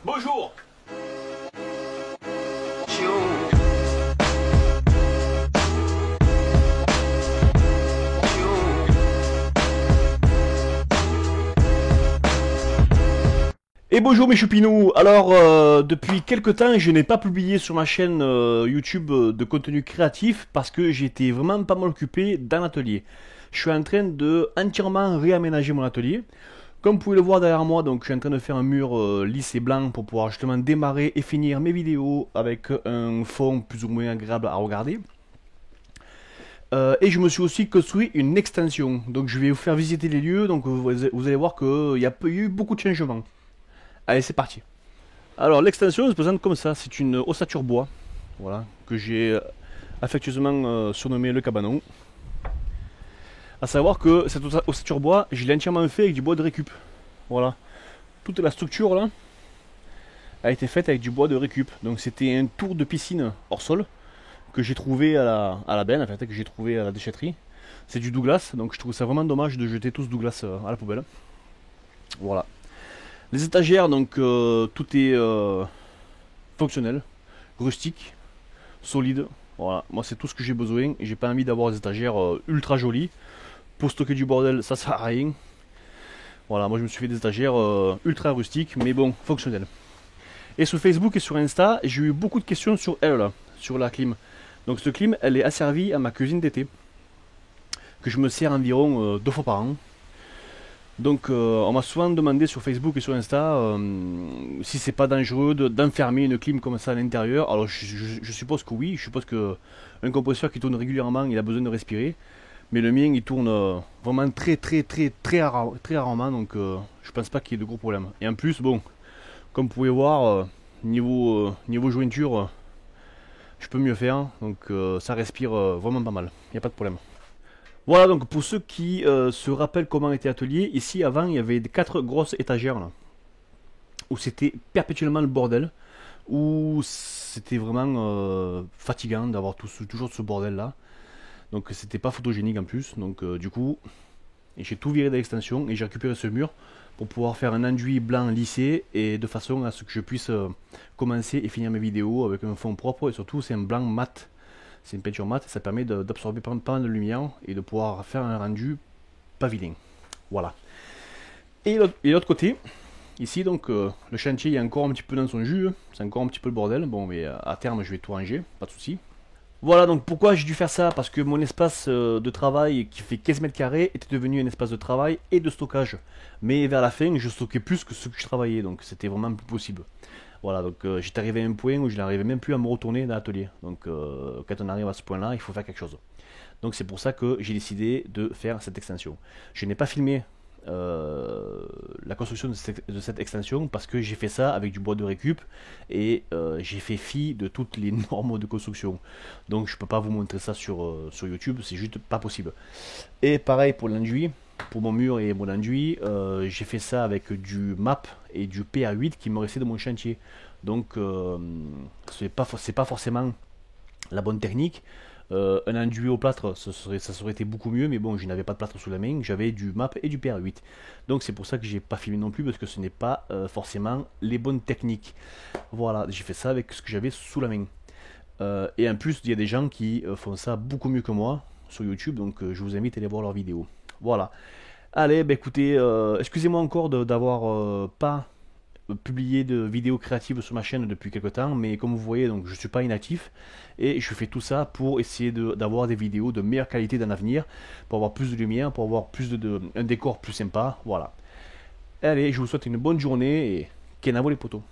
Bonjour. Et bonjour mes choupinous. Alors depuis quelques temps je n'ai pas publié sur ma chaîne YouTube de contenu créatif parce que j'étais vraiment pas mal occupé dans l'atelier. Je suis en train de entièrement réaménager mon atelier. Comme vous pouvez le voir derrière moi, donc je suis en train de faire un mur lisse et blanc pour pouvoir justement démarrer et finir mes vidéos avec un fond plus ou moins agréable à regarder. Et je me suis aussi construit une extension. Donc je vais vous faire visiter les lieux, donc vous allez voir qu'il y a eu beaucoup de changements. Allez, c'est parti. Alors, l'extension se présente comme ça. C'est une ossature bois, voilà, que j'ai affectueusement surnommée le cabanon. A savoir que cette ossature bois, je l'ai entièrement fait avec du bois de récup. Voilà. Toute la structure là a été faite avec du bois de récup. Donc c'était un tour de piscine hors sol que j'ai trouvé à la benne, en fait, que j'ai trouvé à la déchetterie. C'est du Douglas, donc je trouve ça vraiment dommage de jeter tout ce Douglas à la poubelle. Voilà. Les étagères, donc tout est fonctionnel, rustique, solide. Voilà, moi c'est tout ce que j'ai besoin et j'ai pas envie d'avoir des étagères ultra jolies. Pour stocker du bordel, ça sert à rien. Voilà, moi je me suis fait des étagères ultra rustiques, mais bon, fonctionnelles. Et sur Facebook et sur Insta, j'ai eu beaucoup de questions sur elle, là, sur la clim. Donc cette clim, elle est asservie à ma cuisine d'été, que je me sers environ 2 fois par an. Donc on m'a souvent demandé sur Facebook et sur Insta si c'est pas dangereux d'enfermer une clim comme ça à l'intérieur. Alors je suppose que oui, je suppose que un compresseur qui tourne régulièrement, il a besoin de respirer. Mais le mien il tourne vraiment très rarement, donc je pense pas qu'il y ait de gros problèmes. Et en plus, bon, comme vous pouvez voir, niveau jointure, je peux mieux faire, donc ça respire vraiment pas mal, il n'y a pas de problème. Voilà, donc pour ceux qui se rappellent comment était l'atelier, ici avant il y avait 4 grosses étagères là, où c'était perpétuellement le bordel, où c'était vraiment fatigant d'avoir toujours ce bordel là, donc c'était pas photogénique en plus, donc du coup j'ai tout viré de l'extension et j'ai récupéré ce mur pour pouvoir faire un enduit blanc lissé et de façon à ce que je puisse commencer et finir mes vidéos avec un fond propre et surtout c'est un blanc mat. C'est une peinture mate, ça permet d'absorber pas mal de lumière et de pouvoir faire un rendu pas vilain. Voilà. Et l'autre côté, ici donc le chantier est encore un petit peu dans son jus, c'est encore un petit peu le bordel. Bon, mais à terme je vais tout ranger, pas de souci. Voilà, donc pourquoi j'ai dû faire ça? Parce que mon espace de travail qui fait 15 mètres carrés était devenu un espace de travail et de stockage. Mais vers la fin, je stockais plus que ce que je travaillais, donc c'était vraiment plus possible. Voilà, donc j'étais arrivé à un point où je n'arrivais même plus à me retourner dans l'atelier. Donc quand on arrive à ce point-là, il faut faire quelque chose. Donc c'est pour ça que j'ai décidé de faire cette extension. Je n'ai pas filmé la construction de cette extension parce que j'ai fait ça avec du bois de récup et j'ai fait fi de toutes les normes de construction. Donc je peux pas vous montrer ça sur YouTube, c'est juste pas possible. Et pareil pour l'enduit. Pour mon mur et mon enduit, j'ai fait ça avec du MAP et du PA8 qui me restait de mon chantier. Donc c'est pas forcément la bonne technique. Un enduit au plâtre, ça aurait été beaucoup mieux, mais bon, je n'avais pas de plâtre sous la main, j'avais du MAP et du PA8. Donc c'est pour ça que j'ai pas filmé non plus, parce que ce n'est pas forcément les bonnes techniques. Voilà, j'ai fait ça avec ce que j'avais sous la main. Et en plus, il y a des gens qui font ça beaucoup mieux que moi sur YouTube, donc je vous invite à aller voir leurs vidéos. Voilà. Allez, bah écoutez, excusez-moi encore d'avoir pas publié de vidéos créatives sur ma chaîne depuis quelques temps, mais comme vous voyez, donc je suis pas inactif et je fais tout ça pour essayer d'avoir des vidéos de meilleure qualité dans l'avenir, pour avoir plus de lumière, pour avoir un décor plus sympa. Voilà. Allez, je vous souhaite une bonne journée et kenavo les potos.